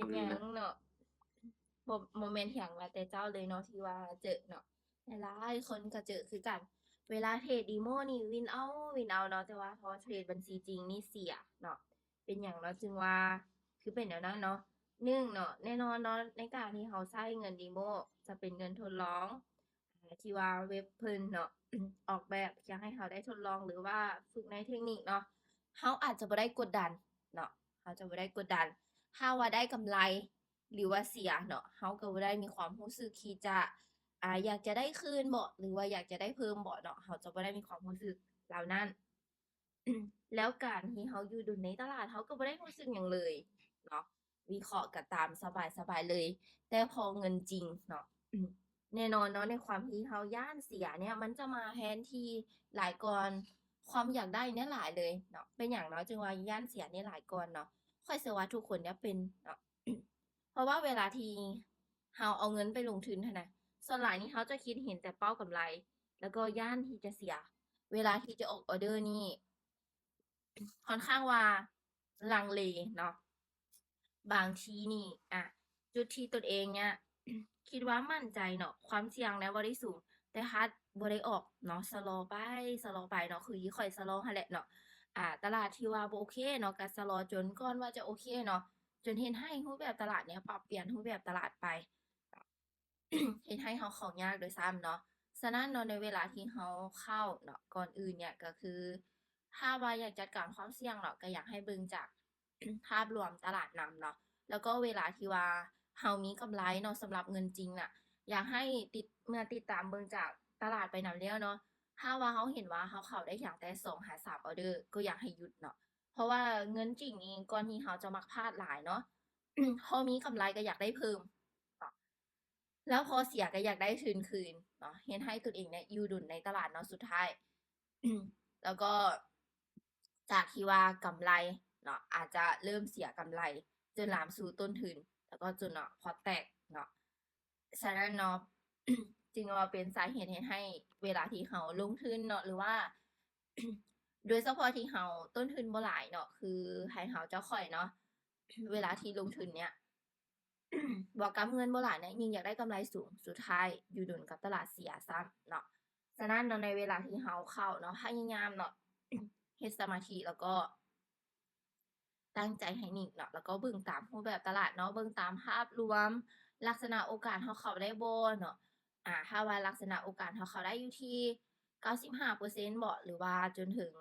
เป็นหยังเนาะบ่แม่นหยังว่าแต่เจ้าเลยเนาะที่ว่าเจอเนาะหลายๆคนก็เจอคือกันเวลาเทรด Demo นี่วินเอาเนาะแต่ว่าพอเทรดบัญชีจริงนี่เสียเนาะเป็นหยังเนาะจึงว่าคือเป็นแนวนั้นเนาะ1เนาะแน่นอนเนาะในการที่เราใช้เงิน Demo จะเป็นเงินทดลองที่ว่าเว็บเพิ่นเนาะออกแบบอยากให้เราได้ทดลองหรือว่าฝึกในเทคนิคเนาะเราอาจจะบ่ได้กดดันเนาะเราจะบ่ได้กดดัน ถ้าว่าได้กำไรหรือว่าเสียเนาะเราก็บ่ได้มีความรู้สึกที่จะอยากจะได้คืนบ่หรือว่าอยากจะได้เพิ่มบ่เนาะเราจะบ่ได้มีความรู้สึกเหล่านั้นแล้วการที่เราอยู่ดุลในตลาดเราก็บ่ได้รู้สึกหยังเลยเนาะวิเคราะห์ก็ตามสบายๆเลยแต่พอเงินจริงเนาะแน่นอนเนาะในความที่เราย้านเสียเนี่ยมันจะมาแทนที่หลายก่อนความอยากได้เนี่ยหลายเลยเนาะเป็นหยังเนาะจึงว่าย้านเสียเนี่ยหลายก่อนเนาะ ข้อยเชื่อว่าทุกคนเนี่ยเป็นเนาะเพราะว่าเวลาที่เราเอาเงินไปลงทุนหั้นน่ะส่วนหลายนี่เขาจะคิดเห็นแต่เป้ากำไรแล้วก็ย้านที่จะเสียเวลาที่จะออกออร์เดอร์นี่ค่อนข้างว่าลังเลเนาะบางทีนี่จุดที่ตนเองเนี่ยคิดว่ามั่นใจเนาะความเสี่ยงเนี่ยบ่ได้สูงแต่ถ้าบ่ได้ออกเนาะชะลอไปเนาะคืออีข้อยชะลอหั้นแหละเนาะตลาดที่ว่าบ่โอเคเนาะก็ชะลอจนก่อนว่าจะโอเคเนาะ จนเฮ็ดให้รูปแบบตลาดเนี่ยปรับเปลี่ยนรูปแบบตลาดไปเฮ็ดให้เราเข้ายากด้วยซ้ำเนาะฉะนั้นเนาะในเวลาที่เราเข้าเนาะก่อนอื่นเนี่ยก็คือถ้าว่าอยากจัดการความเสี่ยงเนาะก็อยากให้เบิ่งจากภาพรวมตลาดนำเนาะแล้วก็เวลาที่ว่าเรามีกำไรเนาะสำหรับเงินจริงน่ะอยากให้ติดตามเบิ่งจากตลาดไปนำแล้วเนาะถ้าว่าเราเห็นว่าเราเข้าได้อย่างแต่2หา3ออร์เดอร์ก็อยากให้หยุดเนาะเพราะว่าเงินจริงนี่ก่อนที่เราจะมักพลาดหลายเนาะ พอมีกำไรก็อยากได้เพิ่มเนาะแล้วพอเสียก็อยากได้คืนเนาะเฮ็ดให้ตัวเองเนี่ยอยู่ดุลในตลาดเนาะสุดท้ายแล้วก็จากที่ว่ากำไรเนาะอาจจะเริ่มเสียกำไรจนลามสู่ต้นทุนแล้วก็จนเนาะพอร์ตแตกเนาะฉะนั้นเนาะจึงว่าเป็นสาเหตุเฮ็ดให้เวลาที่เราลงทุนเนาะหรือว่าโดยเฉพาะที่เราต้นทุนบ่หลายเนาะคือให้เราจะค่อยเนาะเวลาที่ลงทุนเนี่ย บอกกำเงินบ่หลายเนี่ยยิ่งอยากได้กำไรสูงสุดท้ายอยู่ดุลกับตลาดเสียซ้ำเนาะฉะนั้นเนาะในเวลาที่เราเข้าเนาะพยายามเนาะเฮ็ดสมาธิแล้วก็ตั้งใจให้นิ่งเนาะแล้วก็เบิ่งตามรูปแบบตลาดเนาะเบิ่งตามภาพรวมลักษณะโอกาสเราเข้าได้บ่เนาะถ้าว่าลักษณะโอกาสเราเข้าได้อยู่ที่95%บ่หรือว่าจนถึง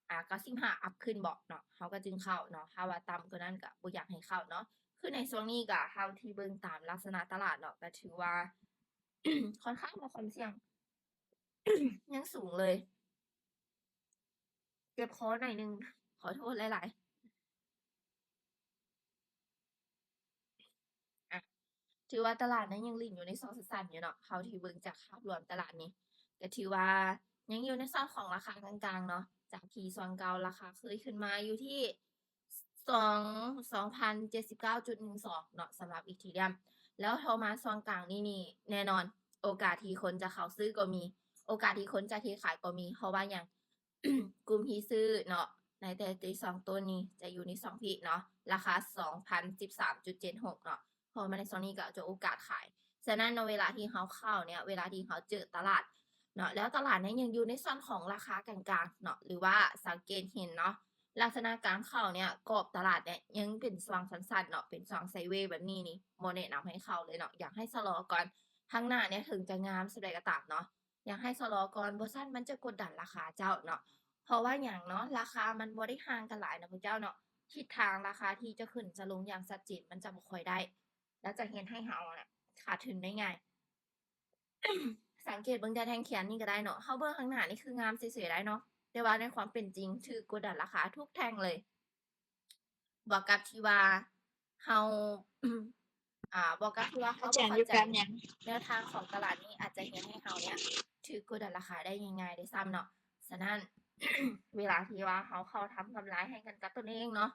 95อัปขึ้นบ่เนาะเราก็จึงเข้าเนาะถ้าว่าต่ำกว่านั้นก็บ่อยากให้เข้าเนาะ คือในช่วงนี้ก็เท่าที่เบิ่งตามลักษณะตลาดเนาะก็ถือว่าค่อนข้างมีความเสี่ยงยังสูงเลยเจ็บคอหน่อยหนึ่งขอโทษหลายๆถือว่าตลาดนั้นยังริ่นอยู่ในช่วงสั้นๆอยู่เนาะเท่าที่เบิ่งจากภาพรวมตลาดนี้ก็ถือว่ายังอยู่ในโซนของราคากลางๆเนาะจากที่ช่วงเก่าราคาเคยขึ้นมาอยู่ที่สอง2,079.12เนาะสำหรับ Ethereum แล้วพอมาช่วงกลางนี่แน่นอนโอกาสที่คนจะเข้าซื้อก็มีโอกาสที่คนจะเทขายก็มีเพราะว่าหยัง กลุ่มที่ซื้อเนาะในแต่ที่สองตัวนี้จะอยู่ในสองที่เนาะราคา2,013.76เนาะพอมาในโซนนี้ก็จะโอกาสขายฉะนั้นเนาะเวลาที่เขาเข้าเนี่ยเวลาที่เขาเจอตลาดเนาะแล้วตลาดนี้ยังอยู่ในโซนของราคากลางๆเนาะหรือว่าสังเกตเห็นเนาะลักษณะการเข้าเนี่ยกรอบตลาดเนี่ยยังเป็นทรองสั้นๆเนาะเป็นทรองไซด์เวย์แบบนี้นี่บ่แนะนำให้เข้าเลยเนาะอยากให้ชะลอก่อนข้างหน้าเนี่ยถึงจะงามส่าใดก็ตามเนาะอยากให้ชะลอก่อนบ่ซั้นมันจะกดดันราคาเจ้าเนาะ เพราะว่าหยังเนาะราคามันบ่ได้ห่างกันหลายเนาะพระเจ้าเนาะทิศทางราคาที่จะขึ้นจะลงอย่างชัดเจนมันจะบ่ค่อยได้แล้วจะเฮ็ดให้เราน่ะขาดทุนได้ง่ายสังเกตเบิ่งแต่แท่งเขียนนี่ก็ได้เนาะเราเบิ่งข้างหน้านี่คืองามเฉยๆได้เนาะแต่ว่าในความเป็นจริงถูกกดดันราคาทุกแท่งเลยบวกกับที่ว่าเราบวกกับที่ว่าเราอาจารย์บ่เข้าใจอยู่กับหยังแนวทางของตลาดนี้อาจจะเฮ็ดให้เราเนี่ยถูกกดดันราคาได้ง่ายๆด้วยซ้ำเนาะฉะนั้น เวลาที่ว่าเราเข้าทำกำไรให้กันกับตนเองเนาะ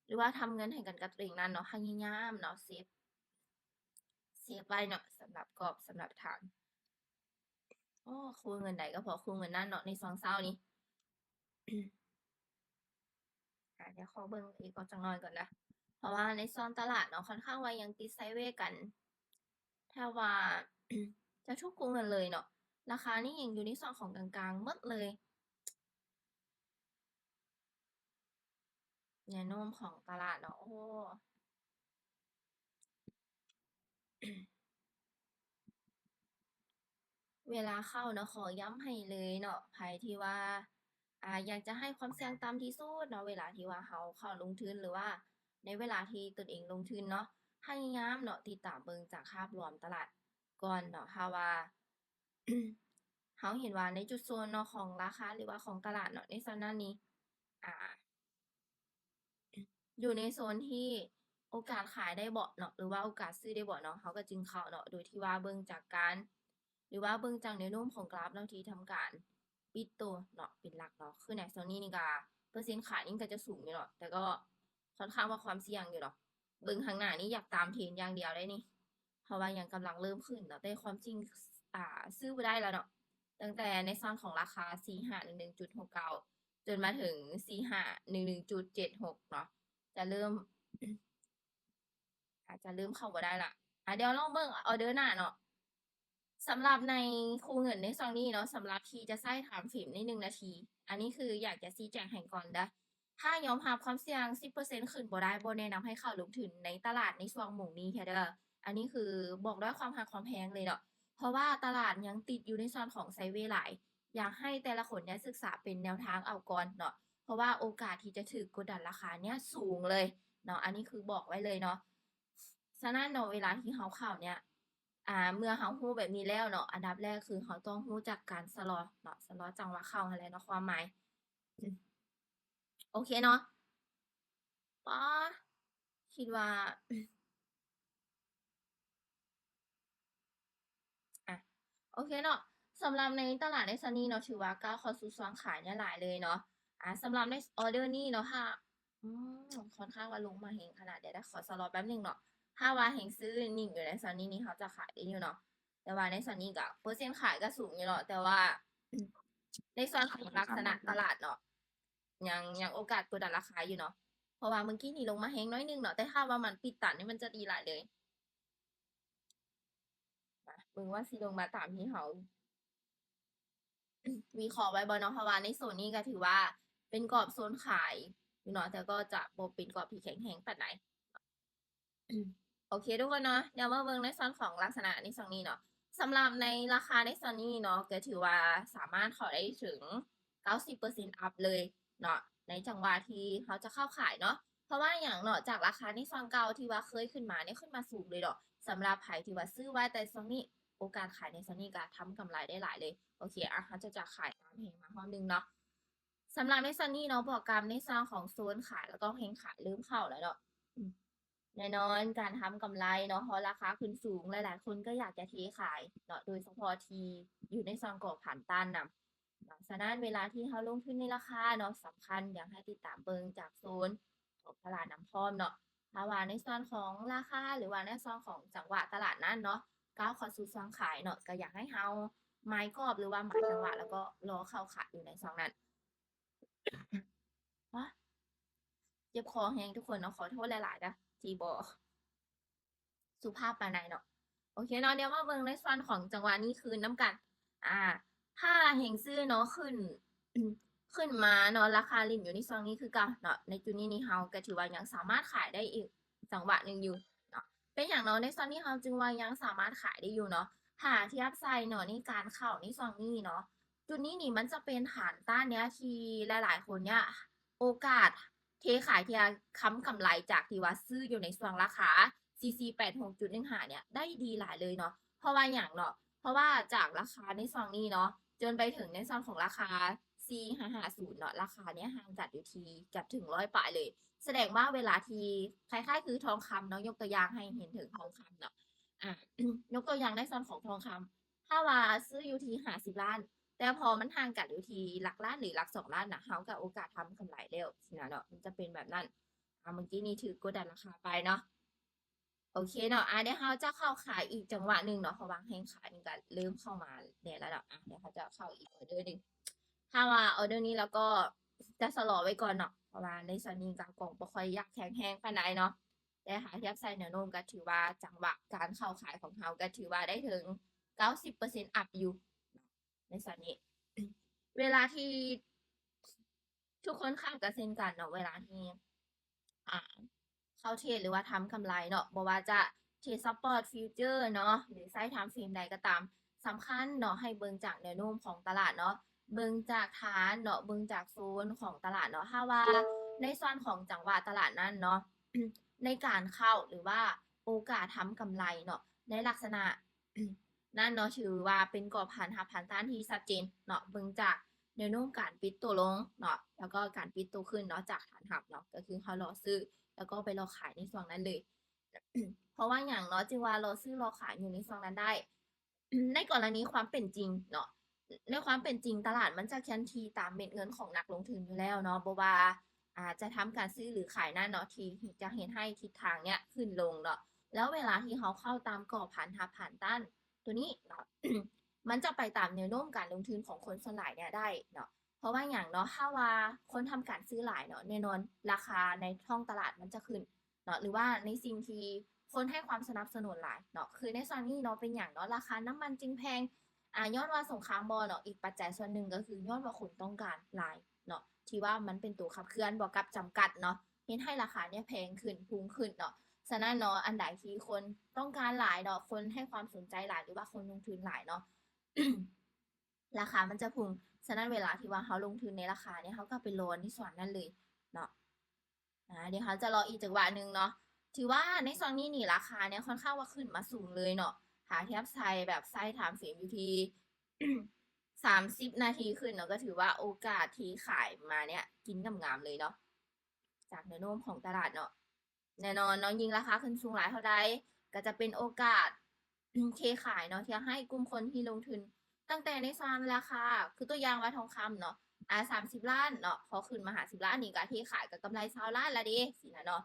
หรือว่าทำเงินให้กันกับตัวเองนั่นเนาะพยายามเนาะเซฟไว้เนาะสำหรับกอบสำหรับฐานอ้อคูณเงินใดก็พอคูณเงินนั่นเนาะในซองเศร้านี้เดี๋ยวขอเบิ่งอีกก่อนจักหน่อยก่อนนะเพราะว่า ว่าในโซนตลาดเนาะค่อนข้างว่ายังติดไซด์เวย์กัน ถ้าว่า จะทุกกรุงกันเลยเนาะราคานี่ยังอยู่ในโซนของกลางๆหมดเลยแนวโน้มของตลาดเนาะโอ้ เวลาเข้าเนาะขอย้ำให้เลยเนาะไผที่ว่าอยากจะให้ความเสี่ยงต่ำที่สุดเนาะเวลาที่ว่าเขาเข้าลงทุนหรือว่าในเวลาที่ตนเองลงทุนเนาะพยายามเนาะติดตามเบิ่งจากภาพรวมตลาดก่อนเนาะถ้าว่า เขาเห็นว่าในจุดโซนเนาะของราคาหรือว่าของตลาดเนาะในโซนนั้นนี้อ่า อยู่ในโซนที่โอกาสขายได้บ่เนาะหรือว่าโอกาสซื้อได้บ่เนาะเขาก็จึงเข้าเนาะโดยที่ว่าเบิ่งจากการหรือว่าเบิ่งจากแนวโน้มของกราฟเนาะที่ทำการปิดตัวเนาะเป็นหลักเนาะคือในโซนนี้นี่ก็เปอร์เซ็นต์ขายนี่ก็จะสูงอยู่เนาะแต่ก็ค่อนข้างว่าความเสี่ยงอยู่เนาะเบิ่งข้างหน้านี่อยากตามเทรนด์อย่างเดียวได้นี่เพราะว่ายังกำลังเริ่มขึ้นเนาะแต่ความจริงซื้อบ่ได้แล้วเนาะตั้งแต่ในโซนของราคา4511.69จนมาถึง4511.76เนาะ จะเริ่ม อาจจะเริ่มเข้าบ่ได้ละเดี๋ยวลองเบิ่งออเดอร์หน้าเนาะสำหรับในคูเงินในซองนี้เนาะสำหรับที่จะใช้ถามฟิล์มใน1นาที อันนี้คืออยากจะชี้แจงให้ก่อนเด้อถ้ายอมรับความเสี่ยง10%ขึ้นบ่ได้บ่แนะนำให้เข้าลงทุนในตลาดในช่วงหม้องนี้แท้เด้ออันนี้คือบอกด้วยความรักความแพงเลยเนาะเพราะว่าตลาดยังติดอยู่ในโซนของไซด์เวย์หลายอยากให้แต่ละคนเนี่ยศึกษาเป็นแนวทางเอาก่อนเนาะเพราะว่าโอกาสที่จะถูกกดดันราคาเนี่ยสูงเลยเนาะอันนี้คือบอกไว้เลยเนาะฉะนั้นเนาะเวลาที่เราเข้าเนี่ย เมื่อเรารู้แบบนี้แล้วเนาะอันดับแรกคือเราต้องรู้จักการสลอเนาะสลอจังหวะเข้าหั้นแหละเนาะความหมายโอเคเนาะป๋อคิดว่าอ่ะโอเคเนาะสำหรับในตลาดในซันนี่เนาะถือว่าก้าวเข้าสู่ช่วงขายเนี่ยหลายเลยเนาะสำหรับในออเดอร์นี้เนาะค่ะอืค่อนข้างว่าลงมาแฮงขนาดเดี๋ยวขอสลอแป๊บหนึงเนาะถ้าว่าแฮงซื้อนิ่งอยู่ในซันนี่นี่เขาจะขายได้อยู่เนาะแต่ว่าในซันนี่ก็เปอร์เซ็นต์ขายก็สูงอยู่เนาะแต่ว่าในส่วนของลักษณะตลาดเนาะ ยังโอกาสกดดันราคาอยู่เนาะเพราะว่าเมื่อกี้นี่ลงมาแฮงน้อยหนึงเนาะแต่ถ้าว่ามันปิดตันนี่มันจะดีหลายเลยเบิ่งว่าสิลงมาตามที่เขาวิเคราะห์ไว้บ่เนาะเพราะว่าในโซนนี้ก็ถือว่าเป็นกรอบโซนขายอยู่เนาะแต่ก็จะบ่เป็นกรอบที่แข็งแรงปานใดโอเคทุกคนเนาะเดี๋ยวมาเบิ่งในส่วนของลักษณะในโซนนี้เนาะสำหรับในราคาในโซนนี้เนาะก็ถือว่าสามารถเข้าได้ถึง90%อัปเลยเนาะในจังหวะที่เขาจะเข้าขายเนาะ เพราะว่าอย่างเนาะจากราคาในซองเก่าที่ว่าเคยขึ้นมาเนี่ยขึ้นมาสูงเลยเนาะสำหรับไผที่ว่าซื้อไว้แต่ซองนี้โอกาสขายในซองนี้ก็ทำกำไรได้หลายเลยโอเคเขาจะขายตามเพลงมาห้องนึงเนาะสำหรับในซอนนี้เนาะบอกกรรมในซองของโซนขายแล้วก็เพลงขายเริ่มเข้าแล้วเนาะแน่นอนการทำกำไรเนาะเพราะราคาขึ้นสูงหลายๆคนก็อยากจะเทขายเนาะโดยเฉพาะที่อยู่ในซองกรอบผ่านต้านนำฉะนั้นเวลาที่เขาลงทุนในราคาเนาะสำคัญอยากให้ติดตามเบิ่งจากโซน ของตลาดน้ำพร้อมเนาะถ้าว่าในส่วนของราคาหรือว่าในส่วนของจังหวะตลาดนั้นเนาะก้าวเข้าสู่ช่วงขายเนาะก็อยากให้เฮาไม้กรอบหรือว่าไม้จังหวะแล้วก็รอเข้าขายอยู่ในช่วงนั้นวะเจ็บคอแฮงทุกคนเนาะขอโทษหลายๆนะที่บ่สุภาพปานใดเนาะโอเคเนาะเดี๋ยวมาเบิ่งในส่วนของจังหวะนี้คืนน้ำกันอ่าถ้าเฮงซื้อเนาะขึ้นมาเนาะราคาริมอยู่ในช่วงนี้คือเก่าเนาะในจุดนี้นี่เฮาก็ถือว่ายังสามารถขายได้อีกจังหวะหนึ่งอยู่เนาะเป็นอย่างเนาะในช่วงนี้เฮาจึงว่ายังสามารถขายได้อยู่เนาะถ้าเทียบไซเนาะในการเข้าในช่วงนี้เนาะจุดนี้นี่มันจะเป็นฐานต้านเนี้ยที่หลายๆคนเนี่ยโอกาสเทขายที่จะค้ำกำไรจากที่ว่าซื้ออยู่ในช่วงราคา CC86.15 เนี่ยได้ดีหลายเลยเนาะเพราะว่าอย่างเนาะเพราะว่าจากราคาในซองนี้เนาะจนไปถึงในซองของราคา C550 เนาะราคาเนี้ยห่างจากอยู่ที่กับถึง100ปลายเลยแสดงว่าเวลาที่คล้ายๆคือทองคำเนาะยกตัวอย่างให้เห็นถึงทองคำเนาะอ่ะ ยกตัวอย่างในส่วนของทองคำถ้าว่าซื้ออยู่ที่50ล้านแต่พอมันห่างกันอยู่ที่หลักล้านหรือหลัก2 ล้านนะเขาก็โอกาสทำกำไรเร็วสินะเนาะมันจะเป็นแบบนั้นเมื่อกี้นี้ถือกดดันราคาไปเนาะ โอเคเนาะเดี๋ยวเขาจะเข้าขายอีกจังหวะหนึ่งเนาะเพราะว่าแห่งขายนี่ก็เริ่มเข้ามาเนี่ยแล้วเนาะเดี๋ยวเขาจะเข้าอีกออเดอร์หนึ่งถ้าว่าออเดอร์นี้แล้วก็จะสลอไว้ก่อนเนาะเพราะว่าในส่วนนี้ก็กล่องบ่ค่อยอยากแข็งแห้งปานใดเนาะ แต่หากเทียบใส่แนวโน้มก็ถือว่าจังหวะการเข้าขายของเราก็ถือว่าได้ถึง 90% อัพอยู่ในส่วนนี้ เวลาที่ทุกคนคาดก็เช่นกันเนาะเวลาที่เข้าเทรดหรือว่าทำกำไรเนาะบ่ว่าจะเทรดซัปพอร์ตฟิวเจอร์เนาะหรือใช้ไทม์เฟรมใดก็ตามสำคัญเนาะให้เบิ่งจากแนวโน้มของตลาดเนาะเบิ่งจากฐานเนาะเบิ่งจากโซนของตลาดเนาะถ้าว่าในส่วนของจังหวะตลาดนั้นเนาะ ในการเข้าหรือว่าโอกาสทำกำไรเนาะในลักษณะ นั่นเนาะถือว่าเป็นกรอบผ่านต้านที่ชัดเจนเนาะเบิ่งจากแนวโน้มการปิดตัวลงเนาะแล้วก็การปิดตัวขึ้นเนาะจากฐานหับเนาะก็คือเขารอซื้อแล้วก็ไปรอขายในช่วงนั้นเลย เพราะว่าอย่างเนาะจึงว่ารอซื้อรอขายอยู่ในช่วงนั้นได้ ในกรณีความเป็นจริงเนาะในความเป็นจริงตลาดมันจะเคลื่อนที่ตามเม็ดเงินของนักลงทุนอยู่แล้วเนาะบ่ว่าจะทำการซื้อหรือขายนั่นเนาะที่จะเห็นให้ทิศทางเนี้ยขึ้นลงเนาะแล้วเวลาที่เขาเข้าตามกรอบผ่านทับผ่านต้านตัวนี้เนาะ มันจะไปตามแนวโน้มการลงทุนของคนส่วนหลายเนี่ยได้เนาะเพราะว่าอย่างเนาะถ้าว่าคนทำการซื้อหลายเนาะแน่นอนราคาในท้องตลาดมันจะขึ้นเนาะหรือว่าในสิ่งที่คนให้ความสนับสนุนหลายเนาะคือในส่วนนี้เนาะเป็นอย่างเนาะราคาน้ำมันจึงแพงย้อนว่าสงครามบอเนาะอีกปัจจัยส่วนหนึ่งก็คือย้อนว่าคนต้องการหลายเนาะที่ว่ามันเป็นตัวขับเคลื่อนบวกกับจำกัดเนาะเห็นให้ราคาเนี่ยแพงขึ้นพุ่งขึ้นเนาะฉะนั้นเนาะอันใดที่คนต้องการหลายเนาะคนให้ความสนใจหลายหรือว่าคนลงทุนหลายเนาะ ราคามันจะพุ่งฉะนั้นเวลาที่ว่าเขาลงทุนในราคาเนี่ยเขาก็ไปโลนในส่วนนั้นเลยเนาะเดี๋ยวเขาจะรออีกจังหวะหนึ่งเนาะถือว่าในส่วนนี้นี่ราคาเนี่ยค่อนข้างว่าขึ้นมาสูงเลยเนาะหาเทียบไซแบบไซไทม์เฟรมอยู่ที่ 30 นาทีขึ้นเนาะก็ถือว่าโอกาสที่ขายมาเนี่ยกินกำงามเลยเนาะจากแนวโน้มของตลาดเนาะแน่นอนเนาะยิ่งราคาขึ้นสูงหลายเท่าใดก็จะเป็นโอกาสเทขายเนาะที่ให้กลุ่มคนที่ลงทุน ตั้งแต่ในซานราคาคือตัวอย่างว่าทองคำเนาะ30 ล้านเนาะพอขึ้นมาหา10 ล้านนี่ก็ที่ขายกับกำไร20 ล้านละเด้สินะเนาะ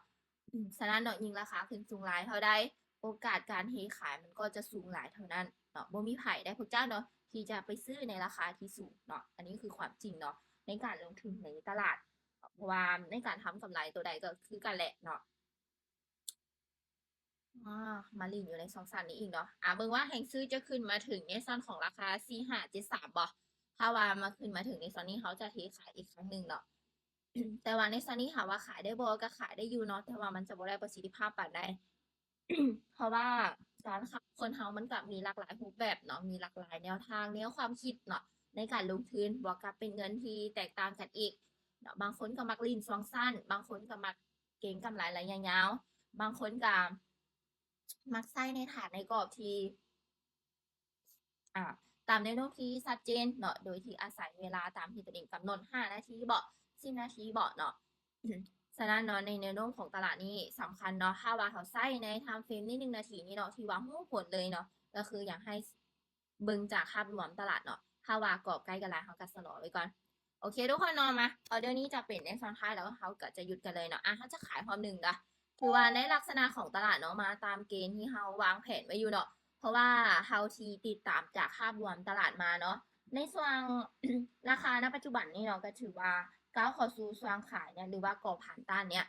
ฉะนั้นเนาะยิ่งราคาขึ้นสูงหลายเท่าใดโอกาสการเทขายมันก็จะสูงหลายเท่านั้นเนาะบ่มีไผได้พวกเจ้าเนาะที่จะไปซื้อในราคาที่สูงเนาะอันนี้คือความจริงเนาะในการลงทุนในตลาดเพราะว่าในการทำกำไรตัวใดก็คือกันแหละเนาะ มาลินอยู่ในสองสันนี้อีกเนาะเบิ่งว่าแห่งซื้อจะขึ้นมาถึงในส่วนของราคา4573บ่ถ้าว่ามาขึ้นมาถึงในส่วนนี้เขาจะเทขายอีกครั้งหนึ่งเนาะ แต่ว่าในส่วนนี้ค่ะว่าขายได้บ่ก็ขายได้อยู่เนาะแต่ว่ามันจะบ่ได้ประสิทธิภาพปานใด เพราะว่าการคนเฮามันก็มีหลากหลายรูปแบบเนาะมีหลากหลายแนวทางแนวความคิดเนาะในการลงทุนบวกกับเป็นเงินที่แตกต่างกันอีกเนาะบางคนก็มักลิ้นช่วงสั้นบางคนก็มักเก็งกำไรระยะยาวบางคนก็มักใช้ในฐานในกรอบที่อ่าตามแนวโน้มที่ชัดเจนเนาะโดยที่อาศัยเวลาตามที่ตัวเองกำหนด5 นาทีบ่10 นาทีบ่เนาะ ฉะนั้นเนาะในแนวโน้มของตลาดนี้สำคัญเนาะถ้าว่าเขาใช้ในไทม์เฟรมนี่1 นาทีนี่เนาะที่ว่าฮู้ผลเลยเนาะก็คืออยากให้เบิ่งจากภาพรวมตลาดเนาะถ้าว่ากรอบใกล้กันแล้วเขาก็สะลอไว้ก่อนโอเคทุกคนเนาะมาออเดอร์นี้จะเป็นในตอนท้ายแล้วเขาก็จะหยุดกันเลยเนาะเขาจะขายพร้อมหนึ่งนะถือว่าในลักษณะของตลาดเนาะมาตามเกณฑ์ที่เขาวางแผนไว้อยู่เนาะเพราะว่าเฮาที่ติดตามจากภาพรวมตลาดมาเนาะในส่วน ราคาณปัจจุบันนี้เนาะก็ถือว่าก้าวเข้าสู่ช่วงขายเนี่ยหรือว่ากรอบผ่านต้านเนี่ย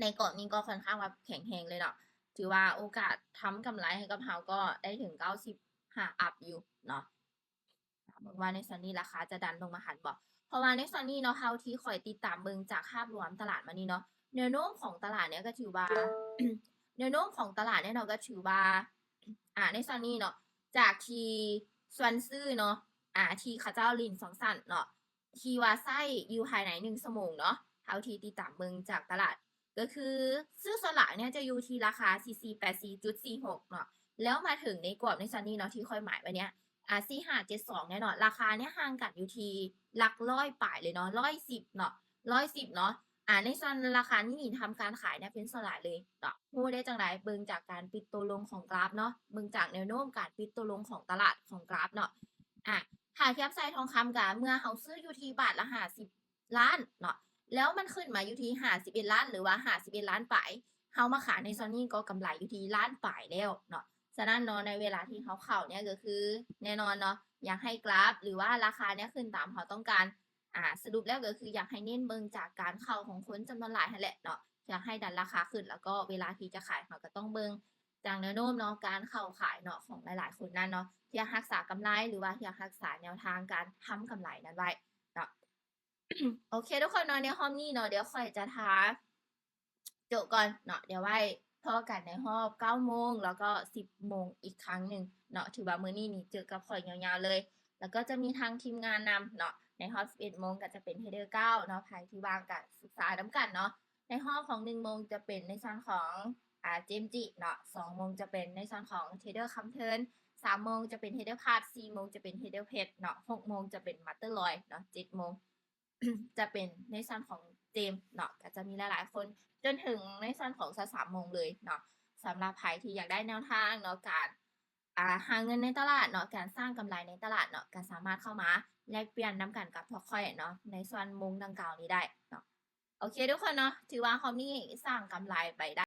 ในกรอบนี้ก็ค่อนข้างว่าแข็งแรงเลยเนาะถือว่าโอกาสทำกำไรให้กับเราก็ได้ถึง95อัพอยู่เนาะว่าในส่วนนี้ราคาจะดันลงมาหันบ่เพราะว่าในส่วนนี้เนาะเฮาที่คอยติดตามเบิ่งจากภาพรวมตลาดมานี่เนาะแนวโน้มของตลาดเนี่ยก็ถือว่า แนวโน้มของตลาดเนี่ยเนาะก็ถือว่าในส่วนนี้เนาะจากที่ส่วนซื้อเนาะที่เขาเจ้าลินสองสั่นเนาะที่ว่าไส้อยู่ภายใน1 ชั่วโมงเนาะเท่าที่ติดตามเบิ่งจากตลาดก็คือซื้อสลากเนี่ยจะอยู่ที่ราคา 4484.46 เนาะแล้วมาถึงในกรอบในส่วนนี้เนาะที่ค่อยหมายไว้เนี่ย4572เนี่ยเนาะราคาเนี่ยห่างกันอยู่ที่หลักร้อยปลายเลยเนาะ110เนาะ110เนาะ ในส่วนราคาที่ทำการขายเนี่ยเป็นสลายเลยเนาะรู้ได้จังไรเบิ่งจากการปิดตัวลงของกราฟเนาะเบิ่งจากแนวโน้มการปิดตัวลงของตลาดของกราฟเนาะถ้าเทียบไซทองคำกับเมื่อเขาซื้ออยู่ที่บาทละ50 ล้านเนาะแล้วมันขึ้นมาอยู่ที่51 ล้านหรือว่า51 ล้านปลายเขามาขายในโซนนี้ก็กำไรอยู่ที่ล้านปลายแล้วเนาะฉะนั้นเนาะในเวลาที่เขาเข้าเนี่ยก็คือแน่นอนเนาะอยากให้กราฟหรือว่าราคาเนี่ยขึ้นตามเขาต้องการ สรุปแล้วก็คืออยากให้เน้นเบิ่งจากการเข้าของคนจำนวนหลายนั่นแหละเนาะ อยากให้ดันราคาขึ้น แล้วก็เวลาที่จะขายเขาก็ต้องเบิ่งจากแนวโน้มเนาะการเข้าขายเนาะของหลายๆคนนั้นเนาะที่อยากรักษากำไรหรือว่าอยากรักษาแนวทางการทำกำไรนั้นไว้เนาะ โอเคทุกคนเนาะในรอบนี้เนาะเดี๋ยวค่อยจะท้าจบก่อนเนาะเดี๋ยวไว้พอกันในรอบ9โมงแล้วก็10โมงอีกครั้งหนึ่งเนาะถือว่ามื้อนี้นี่เจอกับข้อยยาวๆเลย แล้วก็จะมีทางทีมงานนำเนาะในรอบ11โมงก็จะเป็น Header 9เนาะใครที่ว่างก็ศึกษานำกันเนาะในรอบของ1โมงจะเป็นในส่วนของเจมส์จิเนาะ2โมงจะเป็นในส่วนของ Trader คำเทิร์น3โมงจะเป็น Header พาด4โมงจะเป็น Header เพชรเนาะ6โมงจะเป็น Master Loi เนาะ7โมง จะเป็นในส่วนของเจมส์เนาะก็จะมีหลายๆคนจนถึงในส่วนของ3โมงเลยเนาะสำหรับใครที่อยากได้แนวทางเนาะการหาเงินในตลาดเนาะการสร้างกำไรในตลาดเนาะก็สามารถเข้ามาแลกเปลี่ยนนำกันกับพวกข้อยเนาะในส่วนมุมดังกล่าวนี้ได้เนาะโอเคทุกคนเนาะถือว่าคอมนี้สร้างกำไรไปได้